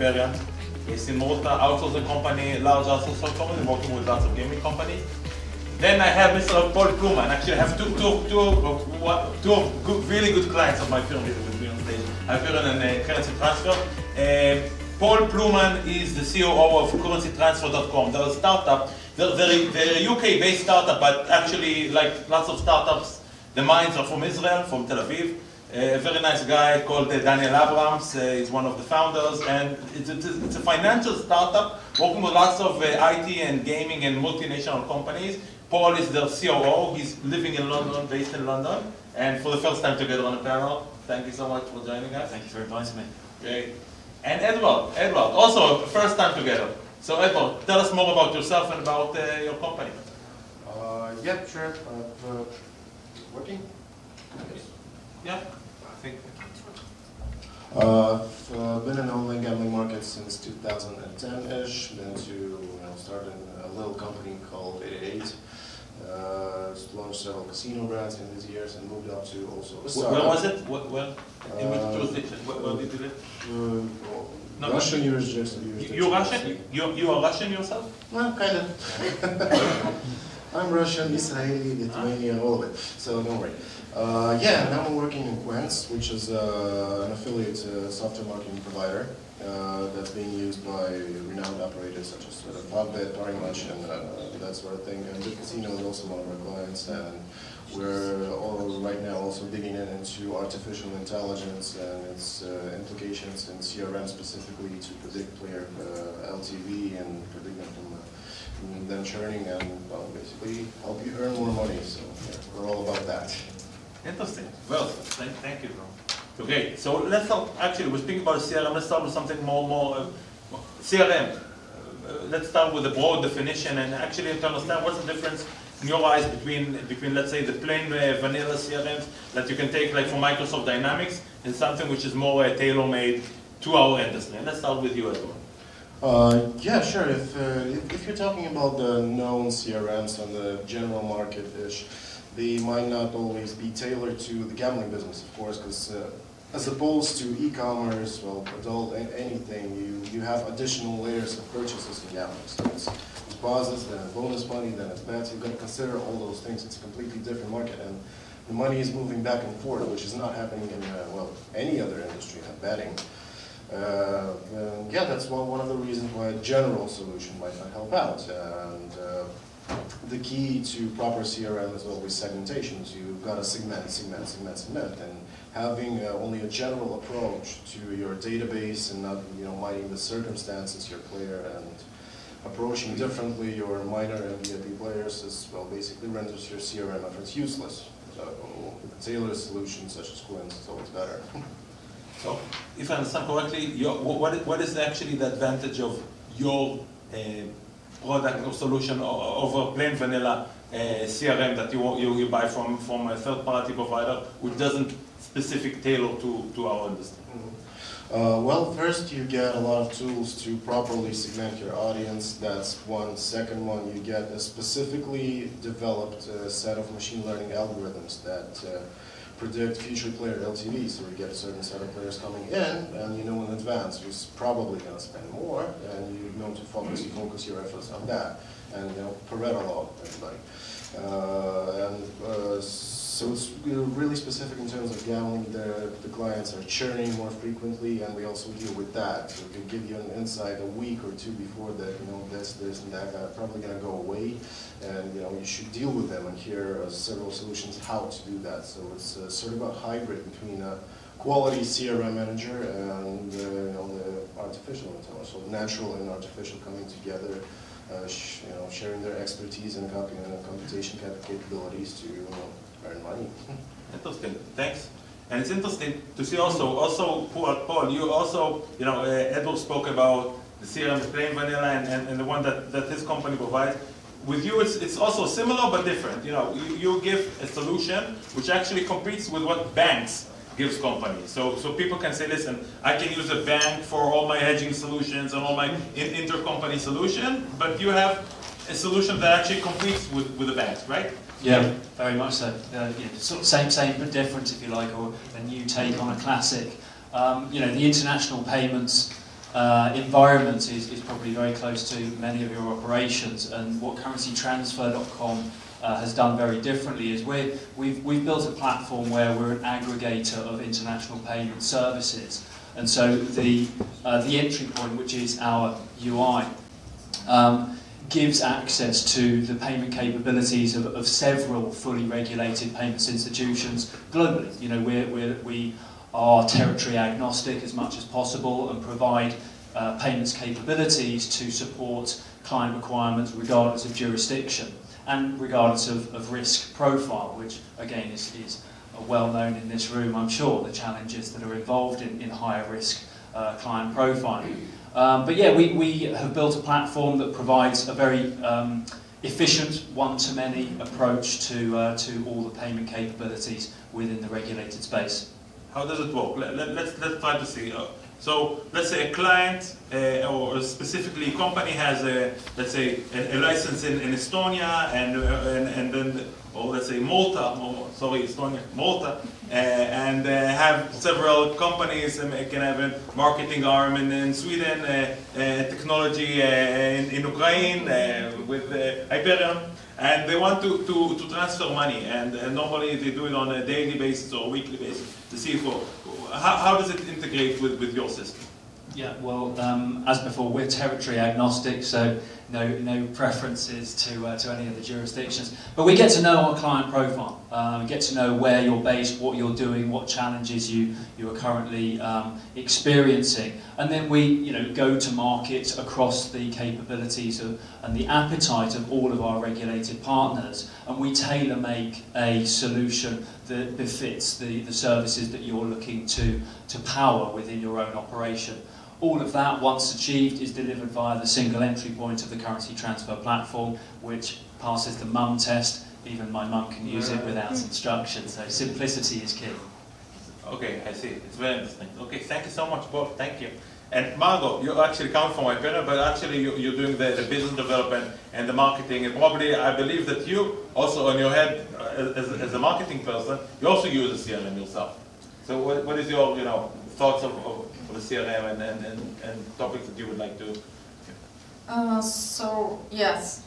Hyperion. It's in Malta, outsourcing company, large outsourcing company, working with lots of gaming companies. Then I have Mr. Paul Plumman. Actually, I have two really good clients of my firm here with me on stage, Hyperion and Currency Transfer. Paul Plumman is the COO of CurrencyTransfer.com. They're a startup. They're a UK-based startup, but actually, like lots of startups, the minds are from Israel, from Tel Aviv. A very nice guy called Daniel Abrams is one of the founders, and it's a financial startup working with lots of IT and gaming and multinational companies. Paul is their COO. He's living in London, based in London, and for the first time together on a panel. Thank you so much for joining us. Thank you for inviting me. Great. And Edward, also first time together. So Edward, tell us more about yourself and about your company. Yeah, sure. Working? Yeah, I think. I've been in the online gambling market since 2010-ish. Been to started a little company called 88. Launched several casino brands in these years and moved up to also a startup. Where was it? In which jurisdiction? Where did you live? Russian jurisdiction. You're Russian? You are Russian yourself? Well, kind of. I'm Russian, Israeli, Lithuanian, all of it. So don't worry. Yeah, now I'm working in Quents, which is an affiliate software marketing provider that's being used by renowned operators such as Fagbet, Parimatch, and that sort of thing. And the casino is also one of our clients, and we're all right now also digging into artificial intelligence and its implications in CRM specifically to predict player LTV and predict them from them churning and basically help you earn more money. So yeah, we're all about that. Interesting. Well, thank you. Okay, so let's start. Actually, we're speaking about CRM. Let's start with something more CRM. Let's start with a broad definition and actually to understand what's the difference in your eyes between let's say the plain vanilla CRMs that you can take like from Microsoft Dynamics and something which is more tailor-made to our industry. And let's start with you, Edward. Yeah, sure. If you're talking about the known CRMs on the general market-ish, they might not always be tailored to the gambling business, of course, because as opposed to e-commerce, well, adult, anything, you have additional layers of purchases in gambling. So it's deposits, then bonus money, then it's bets. You've got to consider all those things. It's a completely different market, and the money is moving back and forth, which is not happening in, well, any other industry, not betting. Yeah, that's one of the reasons why a general solution might not help out. And the key to proper CRM is always segmentation. So you've got to segment, and having only a general approach to your database and not, minding the circumstances, your player, and approaching differently your minor and VIP players is, well, basically renders your CRM efforts useless. So a tailored solution such as Quince is always better. So, if I understand correctly, what is actually the advantage of your product or solution over plain vanilla CRM that you buy from a third-party provider, which doesn't specific tailor to our industry? Well, first you get a lot of tools to properly segment your audience. That's one. Second one, you get a specifically developed set of machine learning algorithms that predict future player LTV. So you get a certain set of players coming in, and you know in advance who's probably going to spend more, and you know to focus your efforts on that. And Pareto law, everybody. So it's really specific in terms of gambling. The clients are churning more frequently, and we also deal with that. So we can give you an insight a week or two before that, this and that are probably going to go away, and you should deal with them. And here are several solutions how to do that. So it's sort of a hybrid between a quality CRM manager and the artificial intelligence, so natural and artificial coming together. Sharing their expertise and computation capabilities to earn money. Interesting. Thanks. And it's interesting to see also Paul, you also, Edward spoke about the CRM, the plain vanilla, and the one that his company provides. With you, it's also similar but different. You give a solution which actually competes with what banks gives companies. So people can say, listen, I can use a bank for all my hedging solutions and all my intercompany solution, but you have a solution that actually competes with the banks, right? Yeah, very much so. Sort of same but different, if you like, or a new take on a classic. The international payments environment is probably very close to many of your operations, and what currencytransfer.com has done very differently is we've built a platform where we're an aggregator of international payment services, and so the entry point, which is our UI, gives access to the payment capabilities of several fully regulated payments institutions globally. You know, we are territory agnostic as much as possible and provide payments capabilities to support client requirements regardless of jurisdiction and regardless of risk profile, which again is well known in this room, I'm sure, the challenges that are involved in higher risk client profiling. But yeah, we have built a platform that provides a very efficient one-to-many approach to all the payment capabilities within the regulated space. How does it work? Let's try to see. So let's say a client or specifically a company has let's say a license in Estonia and then, or let's say Malta, Malta, and have several companies and can have a marketing arm in Sweden, technology in Ukraine with Hyperion, and they want to transfer money, and normally they do it on a daily basis or weekly basis. The CFO, how does it integrate with your system? Yeah, well, as before, we're territory agnostic, so no preferences to any of the jurisdictions. But we get to know our client profile, get to know where you're based, what you're doing, what challenges you are currently experiencing, and then we go to market across the capabilities and the appetite of all of our regulated partners, and we tailor-make a solution that befits the services that you're looking to power within your own operation. All of that, once achieved, is delivered via the single entry point of the currency transfer platform, which passes the mum test. Even my mum can use it without instructions, so simplicity is key. Okay, I see. It's very interesting. Okay, thank you so much, Bob. Thank you. And Margo, you actually come from Hyperion, but actually you're doing the business development and the marketing, and probably I believe that you also on your head as a marketing person, you also use a CRM yourself. So what is your thoughts of the CRM and topics that you would like to? So yes,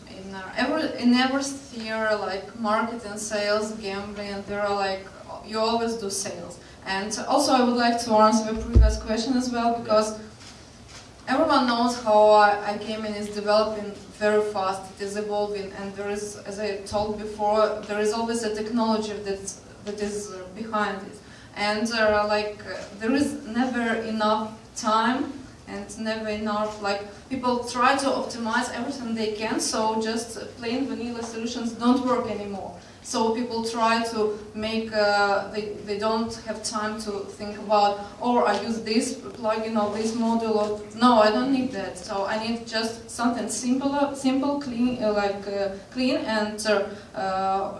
in every sphere like marketing, sales, gambling, there are you always do sales. And also I would like to answer the previous question as well, because everyone knows how iGaming is developing very fast, it is evolving, and there is, as I told before, there is always a technology that is behind it. And there is never enough time and never enough, people try to optimize everything they can, so just plain vanilla solutions don't work anymore. So people try to make, they don't have time to think about, I use this plugin or this module, or no, I don't need that. So I need just something simple, clean, clean, and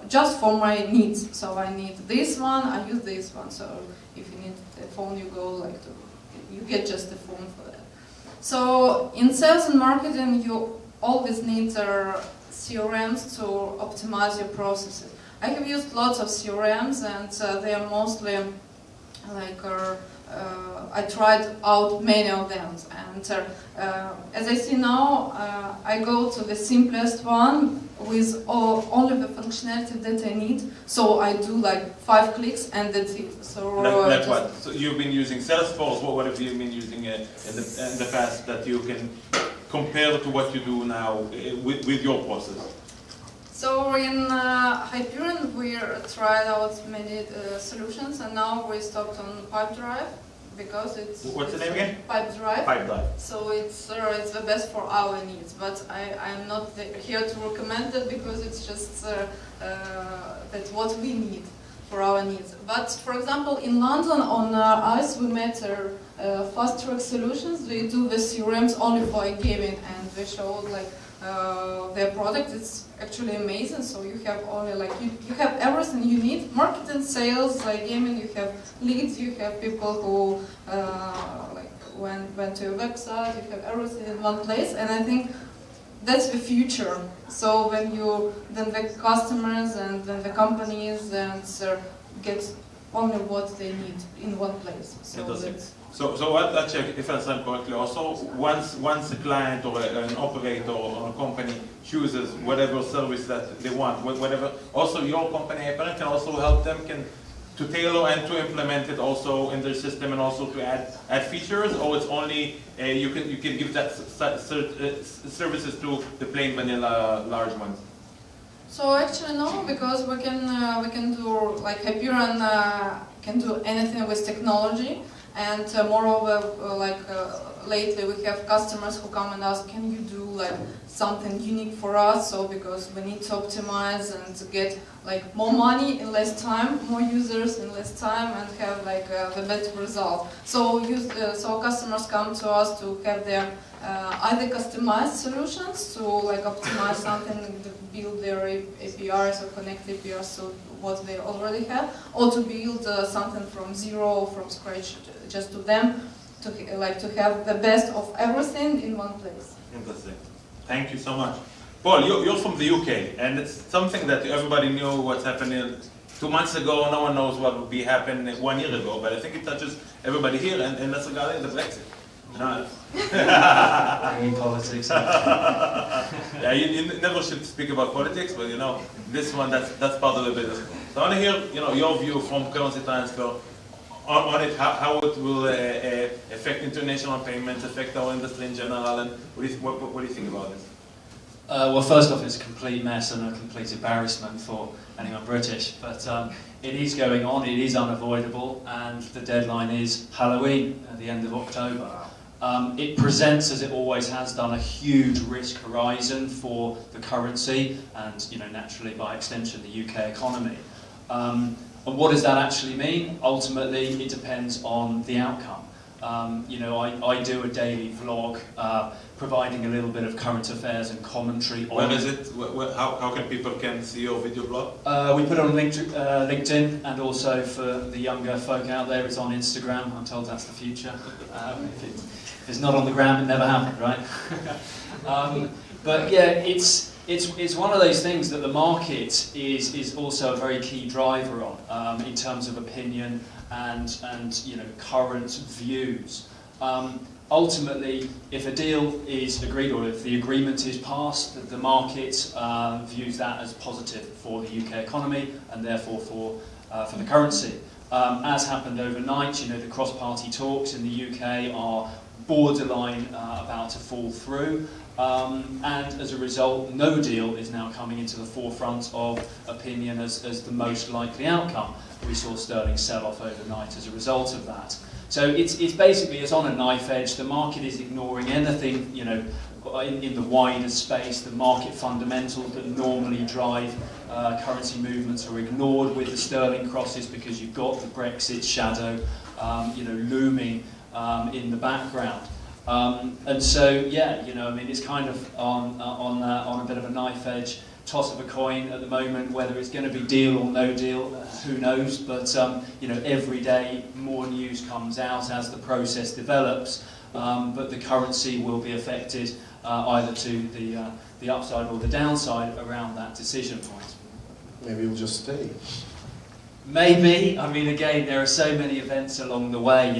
just for my needs. So I need this one, I use this one. So if you need a phone, you go you get just a phone for that. So in sales and marketing, you always need CRMs to optimize your processes. I have used lots of CRMs, and they are mostly I tried out many of them, and as I see now, I go to the simplest one with only the functionality that I need. So I do 5 clicks and that's it. So like what? So you've been using Salesforce. What have you been using in the past that you can compare to what you do now with your process? So in Hyperion we tried out many solutions, and now we stopped on Pipedrive because it's... What's the name again? Pipedrive. Pipedrive. So it's the best for our needs, but I'm not here to recommend it because it's just that's what we need for our needs. But for example, in London on ICE we met Fast Track Solutions. They do the CRMs only for gaming, and they showed their product. It's actually amazing. So you have only you have everything you need: marketing, sales, gaming. You have leads. You have people who went to your website. You have everything in one place, and I think that's the future. So then the customers and then the companies and get only what they need in one place. So So let's check if I understand correctly. Also, once a client or an operator or a company chooses whatever service that they want, whatever, also your company Hyperion can also help them to tailor and to implement it also in their system and also to add features, or it's only you can give that services to the plain vanilla large ones. So actually no, because we can do like Hyperion can do anything with technology, and moreover lately we have customers who come and ask, can you do like something unique for us? So because we need to optimize and to get like more money in less time, more users in less time, and have like the better result. So so customers come to us to have their either customized solutions to like optimize something, to build their APIs or connect APIs to what they already have, or to build something from zero, from scratch, just to them, to have the best of everything in one place. Interesting. Thank you so much. Paul, you're from the UK, and it's something that everybody knew what's happening 2 months ago. No one knows what would be happening 1 year ago, but I think it touches everybody here, and that's regarding the Brexit. No. In politics. Yeah, you never should speak about politics, but you know, this one, that's part of the business. So I want to hear, your view from currency transfer on it, how it will affect international payments, affect our industry in general, and what do you think about this? Well, first off, it's a complete mess and a complete embarrassment for anyone British, but it is going on, it is unavoidable, and the deadline is Halloween at the end of October. It presents, as it always has done, a huge risk horizon for the currency and, naturally by extension, the UK economy. And what does that actually mean? Ultimately, it depends on the outcome. I do a daily vlog providing a little bit of current affairs and commentary on... Where is it? How can people see your video blog? We put it on LinkedIn, and also for the younger folk out there, it's on Instagram. I'm told that's the future. If it's not on the gram, it never happened, right? But yeah, it's one of those things that the market is also a very key driver on in terms of opinion and current views. Ultimately, if a deal is agreed or if the agreement is passed, the market views that as positive for the UK economy and therefore for the currency. As happened overnight, the cross-party talks in the UK are borderline about to fall through. And as a result, no deal is now coming into the forefront of opinion as the most likely outcome. We saw sterling sell off overnight as a result of that. So it's basically, it's on a knife edge. The market is ignoring anything, in the wider space. The market fundamentals that normally drive currency movements are ignored with the sterling crosses because you've got the Brexit shadow, looming in the background. And so, yeah, it's kind of on a bit of a knife edge, toss of a coin at the moment. Whether it's going to be deal or no deal, who knows? But every day more news comes out as the process develops. But the currency will be affected either to the upside or the downside around that decision point. Maybe it'll just stay. Maybe. Again, there are so many events along the way.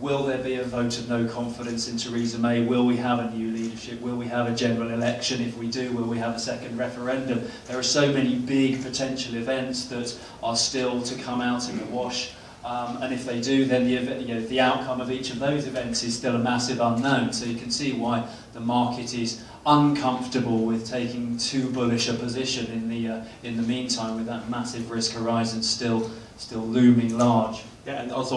Will there be a vote of no confidence in Theresa May? Will we have a new leadership? Will we have a general election? If we do, will we have a second referendum? There are so many big potential events that are still to come out in the wash. And if they do, then the outcome of each of those events is still a massive unknown. So you can see why the market is uncomfortable with taking too bullish a position in the meantime, with that massive risk horizon still looming large. Yeah, and also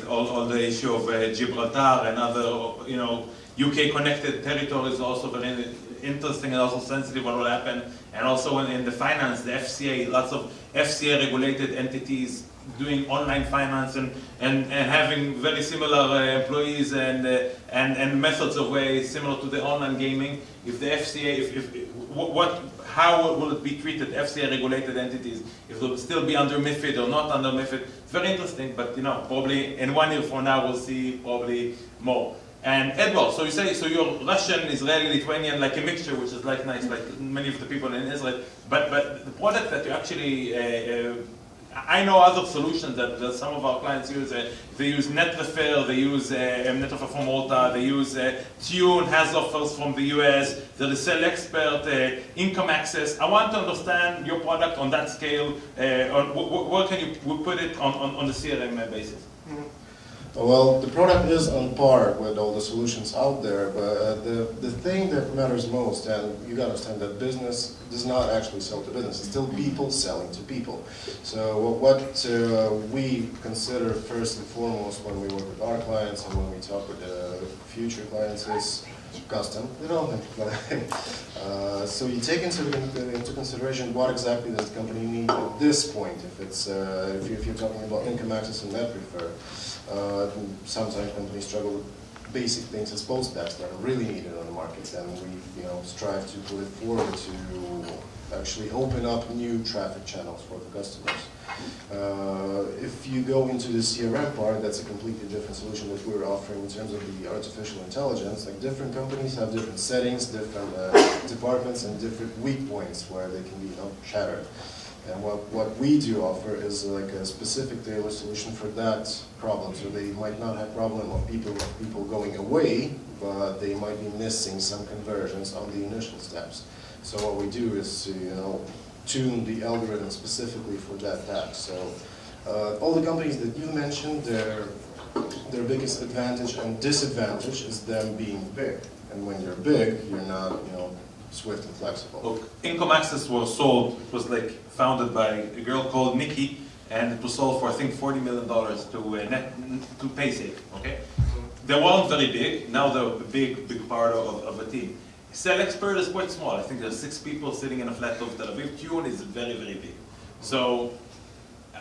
all the issue of Gibraltar and other, UK connected territories is also very interesting and also sensitive what will happen. And also in the finance, the FCA, lots of FCA regulated entities doing online finance and having very similar employees and methods of way similar to the online gaming. If the FCA, how will it be treated, FCA regulated entities? If it will still be under MiFID or not under MiFID? It's very interesting, but probably in 1 year from now we'll see probably more. And Edward, so you're Russian, Israeli, Lithuanian, like a mixture, which is like nice, like many of the people in Israel. But the product that you actually I know other solutions that some of our clients use. They use NetRefer, they use NetRefer from Malta, they use Tune, has offers from the US, there is Sell Expert, Income Access. I want to understand your product on that scale. Where can you put it on the CRM basis? Well, the product is on par with all the solutions out there, but the thing that matters most, and you gotta understand that business does not actually sell to business, it's still people selling to people. So what we consider first and foremost when we work with our clients and when we talk with the future clients is custom development. So you take into consideration what exactly does the company need at this point. If you're talking about income access and NetRefer, sometimes companies struggle with basic things as post specs that are really needed on the market, and we strive to put it forward to actually open up new traffic channels for the customers. If you go into the CRM part, that's a completely different solution that we're offering in terms of the artificial intelligence. Like different companies have different settings, different departments, and different weak points where they can be shattered. And what we do offer is like a specific tailored solution for that problem. So they might not have problem of people going away, but they might be missing some conversions on the initial steps. So what we do is to tune the algorithm specifically for that task. So all the companies that you mentioned, their biggest advantage and disadvantage is them being big. And when you're big, you're not swift and flexible. Look, Income Access was founded by a girl called Nikki, and it was sold for I think $40 million to PaySafe. Okay, they weren't very big. Now they're a big part of a team. Sell Expert is quite small. I think there's 6 people sitting in a flat of Tel Aviv. Tune is very big. So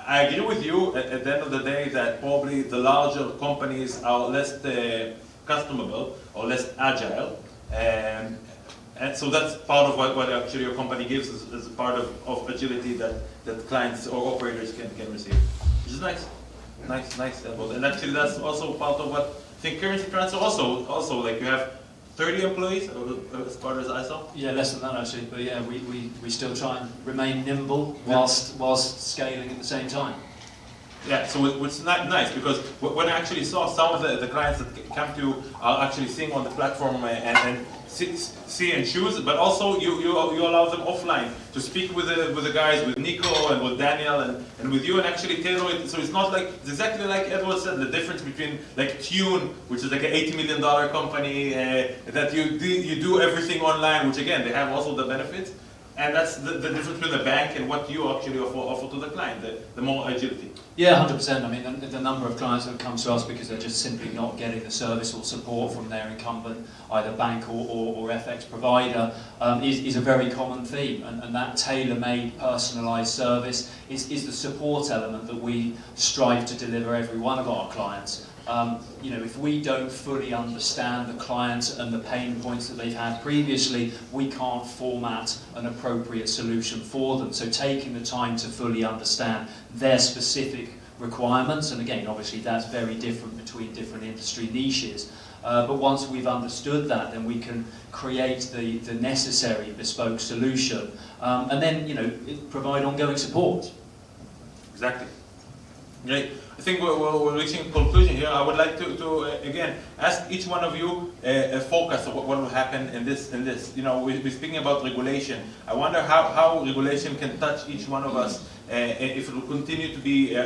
I agree with you at the end of the day that probably the larger companies are less customable or less agile. And so that's part of what actually your company gives as a part of agility that clients or operators can receive. Which is nice. Nice. And actually that's also part of what I think currency transfer also like you have 30 employees as far as I saw? Yeah, less than that actually, but yeah, we still try and remain nimble whilst scaling at the same time. Yeah, so it's nice because when I actually saw some of the clients that come to are actually seeing on the platform and see and choose, but also you allow them offline to speak with the guys, with Nico and with Daniel and with you, and actually tailor it. So it's not like, it's exactly like Edward said, the difference between like Tune, which is like an $80 million company, that you do everything online, which again, they have also the benefits. And that's the difference between the bank and what you actually offer to the client, the more agility. Yeah, 100%. I mean, the number of clients that come to us because they're just simply not getting the service or support from their incumbent, either bank or FX provider, is a very common theme. And that tailor-made, personalised service is the support element that we strive to deliver every one of our clients. If we don't fully understand the client and the pain points that they've had previously, we can't format an appropriate solution for them. So taking the time to fully understand their specific requirements, and again, obviously that's very different between different industry niches, but once we've understood that, then we can create the necessary bespoke solution, and then provide ongoing support. Exactly. Great. I think we're reaching a conclusion here. I would like to again ask each one of you a focus of what will happen in this. We're speaking about regulation. I wonder how regulation can touch each one of us if it will continue to be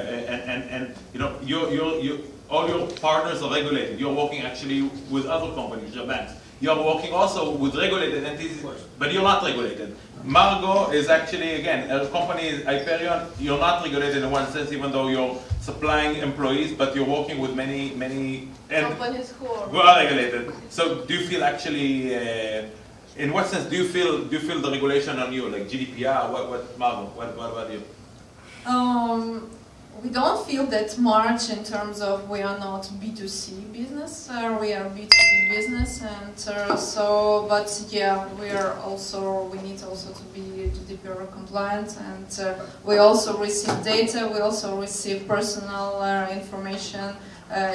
all your partners are regulated. You're working actually with other companies, your banks. You're working also with regulated entities, but you're not regulated. Margo is actually, again, a company is Hyperion. You're not regulated in one sense, even though you're supplying employees, but you're working with many companies who are regulated. So do you feel actually, in what sense do you feel the regulation on you, like GDPR? What Margo? What about you? We don't feel that much in terms of we are not B2C business, we are B2B business, and but yeah, we need also to be GDPR compliant, and we also receive data, we also receive personal information,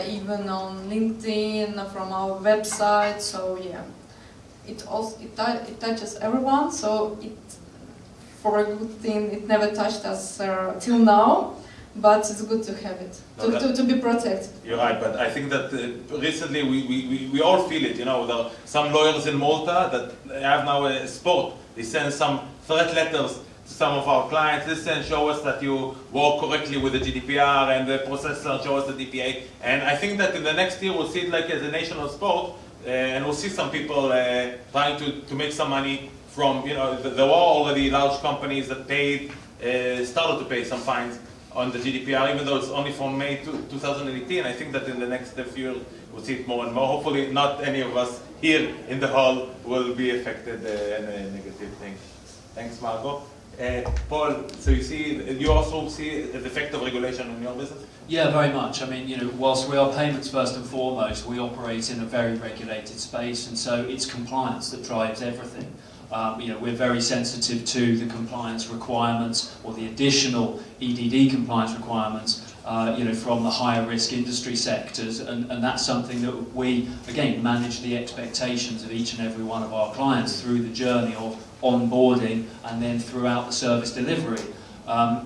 even on LinkedIn, from our website, so yeah, it touches everyone, so for a good thing. It never touched us till now, but it's good to have it, to be protected. You're right, but I think that recently we all feel it. You know, there are some lawyers in Malta that have now a sport. They send some threat letters to some of our clients. Listen, show us that you work correctly with the GDPR and the processor, show us the DPA. And I think that in the next year we'll see it like as a national sport, and we'll see some people trying to make some money from, you know, there were already large companies that paid, started to pay some fines on the GDPR, even though it's only from May 2018. I think that in the next few years we'll see it more and more. Hopefully not any of us here in the hall will be affected in a negative thing. Thanks, Margo. Paul, so you also see the effect of regulation on your business? Yeah, very much. I mean, you know, whilst we are payments first and foremost, we operate in a very regulated space, and so it's compliance that drives everything. You know, we're very sensitive to the compliance requirements or the additional EDD compliance requirements, you know, from the higher risk industry sectors, and that's something that we, again, manage the expectations of each and every one of our clients through the journey of onboarding and then throughout the service delivery.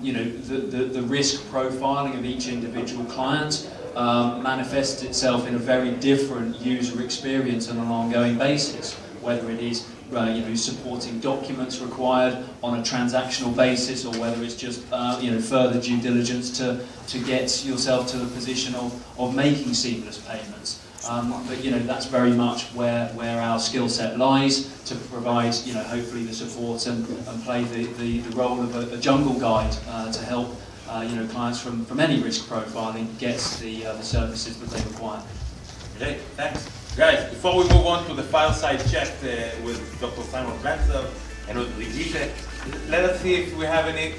You know, the risk profiling of each individual client manifests itself in a very different user experience on an ongoing basis, whether it is you know, supporting documents required on a transactional basis, or whether it's just you know, further due diligence to get yourself to the position of making seamless payments. But you know, that's very much where our skill set lies, to provide, you know, hopefully the support and play the role of a jungle guide to help you know, clients from any risk profiling get the services that they require. Great, thanks. Guys, before we move on to the fireside chat with Dr. Simon Blanzer and with Brigitte, let us see if we have any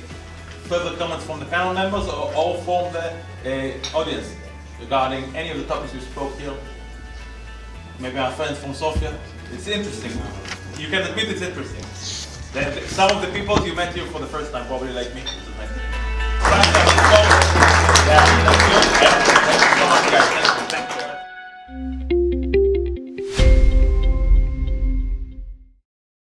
further comments from the panel members or from the audience regarding any of the topics we spoke here. Maybe our friends from Sofia. It's interesting. You can admit it's interesting. Some of the people you met here for the first time, probably like me.